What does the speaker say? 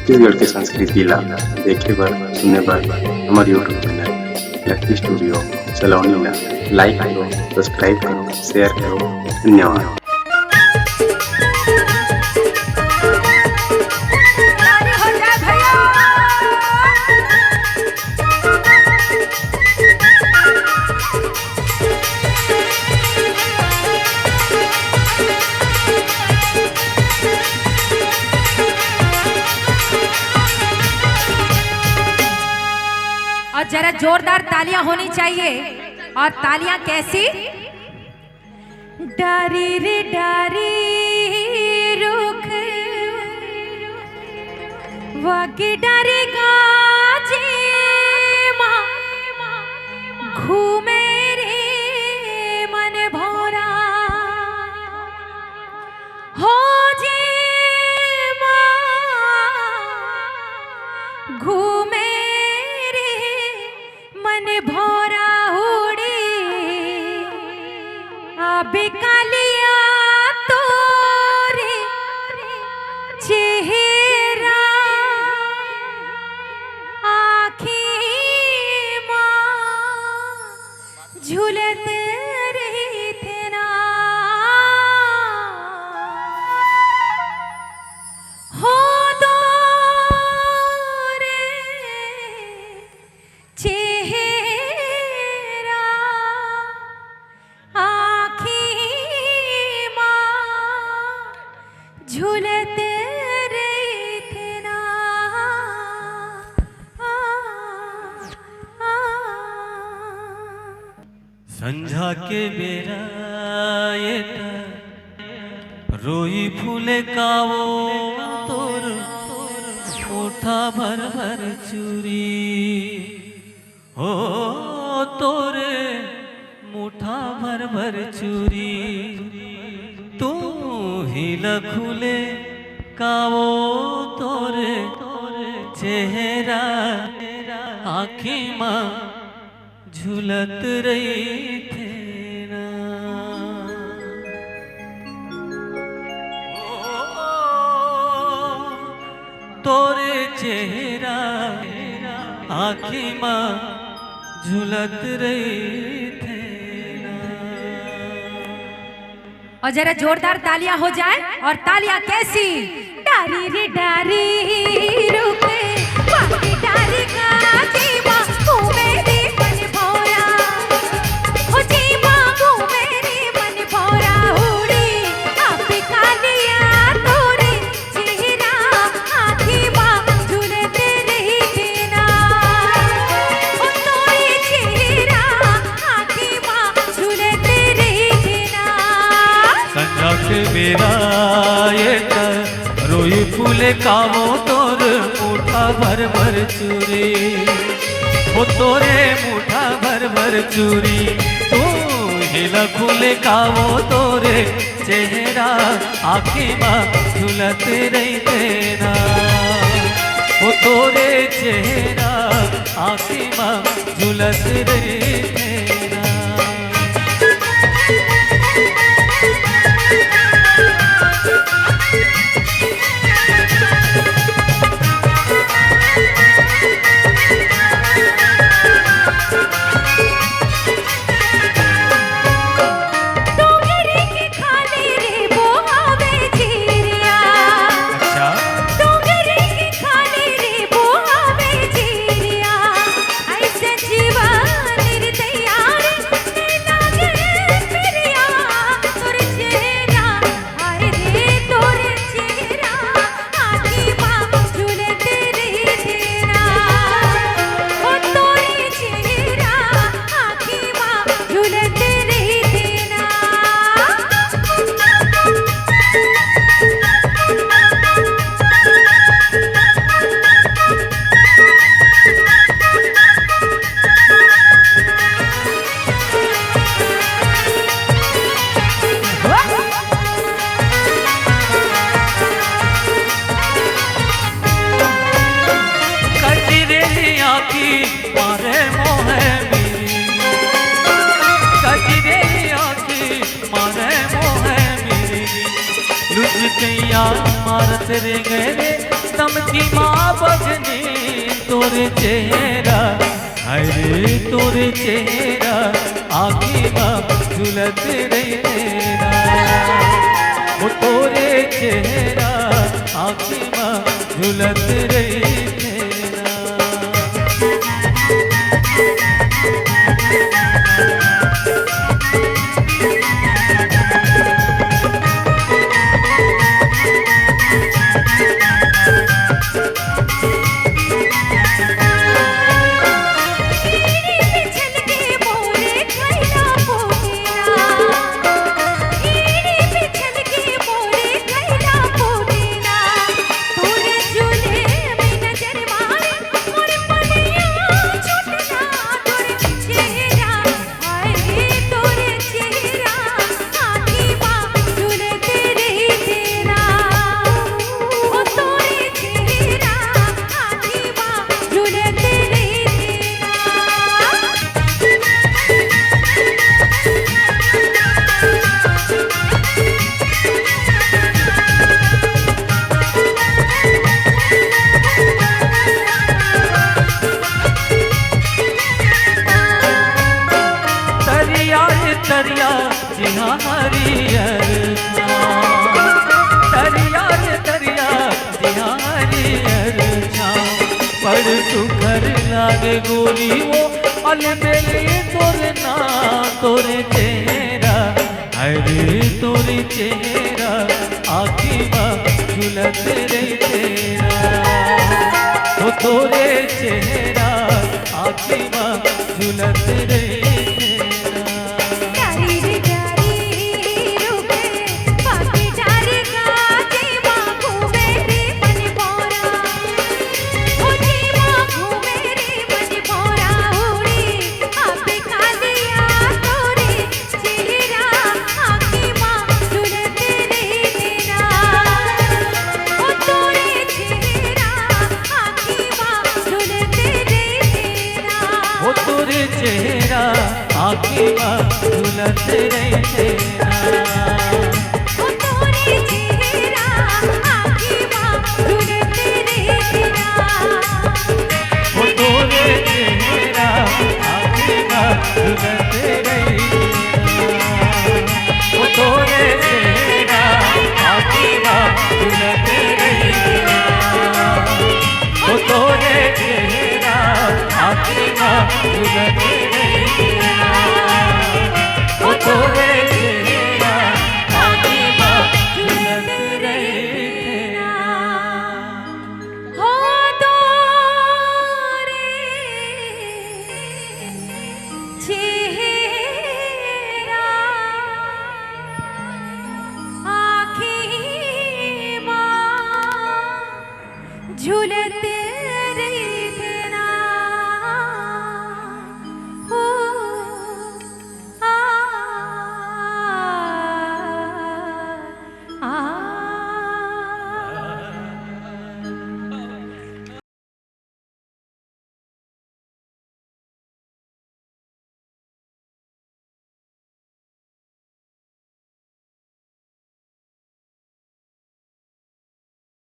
छत्तीसगढ़ के संस्कृति ला देखे बर सुने बर हमारे यूट्यूब चैनल लकी स्टूडियो सलोनी ला लाइक करो, सब्सक्राइब करो, शेयर करो। धन्यवाद। और जरा जोरदार तालियां होनी चाहिए। और तालियां कैसी? डारी रे डारी रुख वाकी डारी गाजे माँ घूमे रे मन भोरा हो जे माँ घूमे मन भोरा उड़े आबे कालिया तोरे चेहरा आँखी माँ झूलत रही थे ना हो दो रे झूलते रही थे ना। संझा के बेरा ये रोई फूले कावो तोर ओठा भर भर चूरी हो तोरे मुठा भर भर चूरी तू ही लखुले कावो तोरे चेहरा आँखी माँ झूलत रही थे ना। तोरे चेहरा आँखी माँ झूलत रही थे ना। और जरा जोरदार तालियां हो जाए। और तालियां कैसी? डारी रे डारी रुके वाकी डारी गाजी माँ घूमे रे मन भोरा हो जी माँ घूमे रे मन भोरा उड़ी आपे कालिया तोरे चेहरा आँखी माँ झूलते रही थे ना हो तोरे चेहरा आँखी माँ झूलते रही थे ना। संझा के बेरा ये रोई फूले कावो तोर मुठा भर भर चूरी हो तोरे मुठा भर भर चूरी तू हिला फूले कावो तोरे चेहरा आँखी माँ झूलत रही देना हो तोरे चेहरा आँखी माँ झूलत रही देना। कैया मारत रे गए दम की माँ बगनी तोरे चेहरा, अरे तोरे चेहरा आखी माँ झुलत रही तेरा, वो तोरे चेहरा आखी माँ झुलत रही तेरा। तरिया जी हाँ हरियर तरिया तरिया जी हाँ हरियर पर सुखर लागे गोरी वो अलबेली तोरे ना तोरे चेहरा, अरे तोरे चेहरा आखी माँ झुलत रही तेरा, वो तोरे चेहरा आखी माँ झुलत रही। चेहरा आखी माँ झुलत रही तेरा, वो तोरे चेहरा आखी माँ झुलत रही तेरा, वो तोरे चेहरा आखी माँ झुलत रही तेरा, वो तोरे चेहरा आखी माँ झुलत रही तेरा, वो तोरे चेहरा आखी माँ झुलत झूलते